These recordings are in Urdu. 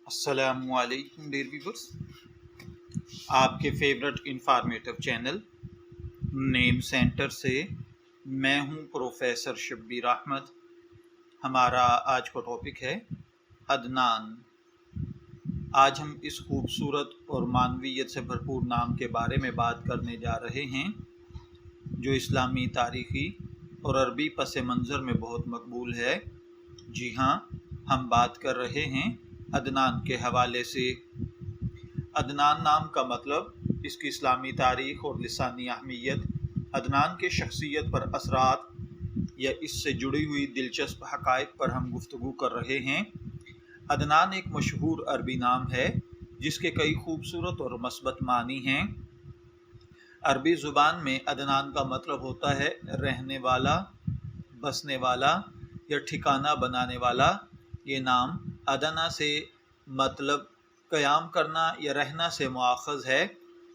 السلام علیکم ڈیئر ویورز، آپ کے فیورٹ انفارمیٹو چینل نیم سینٹر سے میں ہوں پروفیسر شبیر احمد۔ ہمارا آج کا ٹاپک ہے عدنان۔ آج ہم اس خوبصورت اور معنویت سے بھرپور نام کے بارے میں بات کرنے جا رہے ہیں جو اسلامی تاریخی اور عربی پس منظر میں بہت مقبول ہے۔ جی ہاں، ہم بات کر رہے ہیں عدنان کے حوالے سے۔ عدنان نام کا مطلب، اس کی اسلامی تاریخ اور لسانی اہمیت، عدنان کے شخصیت پر اثرات یا اس سے جڑی ہوئی دلچسپ حقائق پر ہم گفتگو کر رہے ہیں۔ عدنان ایک مشہور عربی نام ہے جس کے کئی خوبصورت اور مثبت معنی ہیں۔ عربی زبان میں عدنان کا مطلب ہوتا ہے رہنے والا، بسنے والا یا ٹھکانہ بنانے والا۔ یہ نام ادنا سے مطلب قیام کرنا یا رہنا سے مؤخذ ہے۔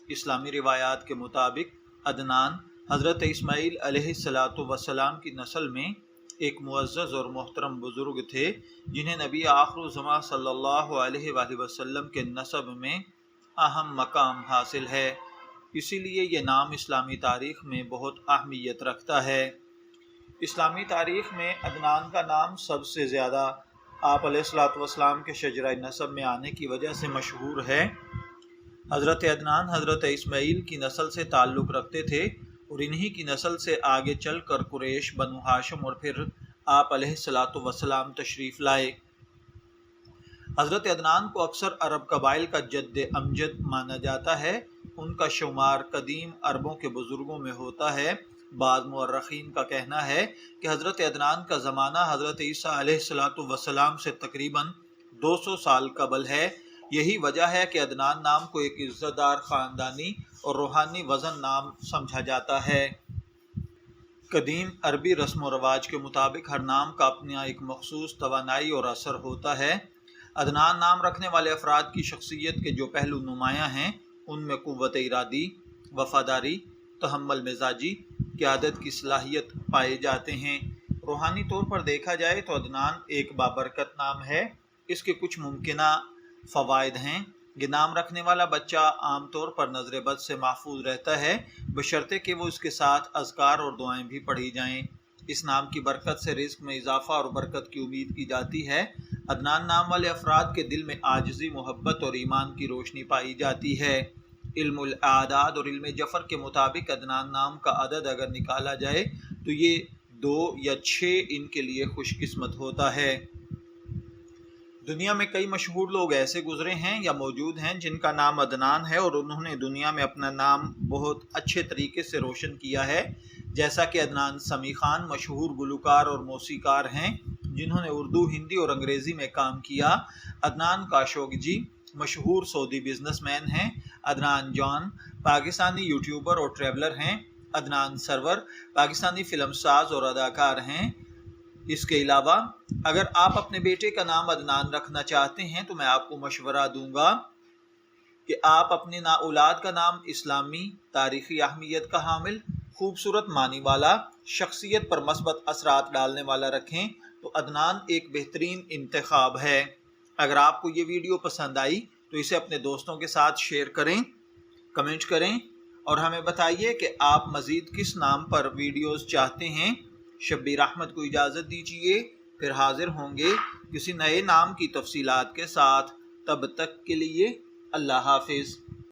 اسلامی روایات کے مطابق عدنان حضرت اسماعیل علیہ السلام کی نسل میں ایک معزز اور محترم بزرگ تھے جنہیں نبی آخر الزماں صلی اللہ علیہ وآلہ وسلم کے نسب میں اہم مقام حاصل ہے، اسی لیے یہ نام اسلامی تاریخ میں بہت اہمیت رکھتا ہے۔ اسلامی تاریخ میں عدنان کا نام سب سے زیادہ آپ علیہ السلام کے شجرہ نسب میں آنے کی وجہ سے مشہور ہے۔ حضرت عدنان حضرت اسماعیل کی نسل سے تعلق رکھتے تھے اور انہی کی نسل سے آگے چل کر قریش، بنو ہاشم اور پھر آپ علیہ السلام تشریف لائے۔ حضرت عدنان کو اکثر عرب قبائل کا جد امجد مانا جاتا ہے۔ ان کا شمار قدیم عربوں کے بزرگوں میں ہوتا ہے۔ بعض مورخین کا کہنا ہے کہ حضرت عدنان کا زمانہ حضرت عیسیٰ علیہ السلام سے تقریباً 200 سال قبل ہے۔ یہی وجہ ہے کہ عدنان نام کو ایک عزت دار، خاندانی اور روحانی وزن نام سمجھا جاتا ہے۔ قدیم عربی رسم و رواج کے مطابق ہر نام کا اپنا ایک مخصوص توانائی اور اثر ہوتا ہے۔ عدنان نام رکھنے والے افراد کی شخصیت کے جو پہلو نمایاں ہیں ان میں قوت ارادی، وفاداری، تحمل مزاجی، قیادت کی صلاحیت پائے جاتے ہیں۔ روحانی طور پر دیکھا جائے تو عدنان ایک بابرکت نام ہے۔ اس کے کچھ ممکنہ فوائد ہیں۔ یہ نام رکھنے والا بچہ عام طور پر نظر بد سے محفوظ رہتا ہے بشرطے کہ وہ اس کے ساتھ اذکار اور دعائیں بھی پڑھی جائیں۔ اس نام کی برکت سے رزق میں اضافہ اور برکت کی امید کی جاتی ہے۔ عدنان نام والے افراد کے دل میں عاجزی، محبت اور ایمان کی روشنی پائی جاتی ہے۔ علم الاعداد اور علم جفر کے مطابق عدنان نام کا عدد اگر نکالا جائے تو یہ 2 یا 6 ان کے لیے خوش قسمت ہوتا ہے۔ دنیا میں کئی مشہور لوگ ایسے گزرے ہیں یا موجود ہیں جن کا نام عدنان ہے اور انہوں نے دنیا میں اپنا نام بہت اچھے طریقے سے روشن کیا ہے، جیسا کہ عدنان سمیع خان مشہور گلوکار اور موسیقار ہیں جنہوں نے اردو، ہندی اور انگریزی میں کام کیا۔ عدنان کاشوگجی مشہور سعودی بزنس مین ہیں۔ عدنان جان پاکستانی یوٹیوبر اور ٹریولر ہیں۔ عدنان سرور پاکستانی فلم ساز اور اداکار ہیں۔ اس کے علاوہ اگر آپ اپنے بیٹے کا نام عدنان رکھنا چاہتے ہیں تو میں آپ کو مشورہ دوں گا کہ آپ اپنے اولاد کا نام اسلامی تاریخی اہمیت کا حامل، خوبصورت معنی والا، شخصیت پر مثبت اثرات ڈالنے والا رکھیں تو عدنان ایک بہترین انتخاب ہے۔ اگر آپ کو یہ ویڈیو پسند آئی تو اسے اپنے دوستوں کے ساتھ شیئر کریں، کمنٹ کریں اور ہمیں بتائیے کہ آپ مزید کس نام پر ویڈیوز چاہتے ہیں۔ شبیر احمد کو اجازت دیجیے، پھر حاضر ہوں گے کسی نئے نام کی تفصیلات کے ساتھ۔ تب تک کے لیے اللہ حافظ۔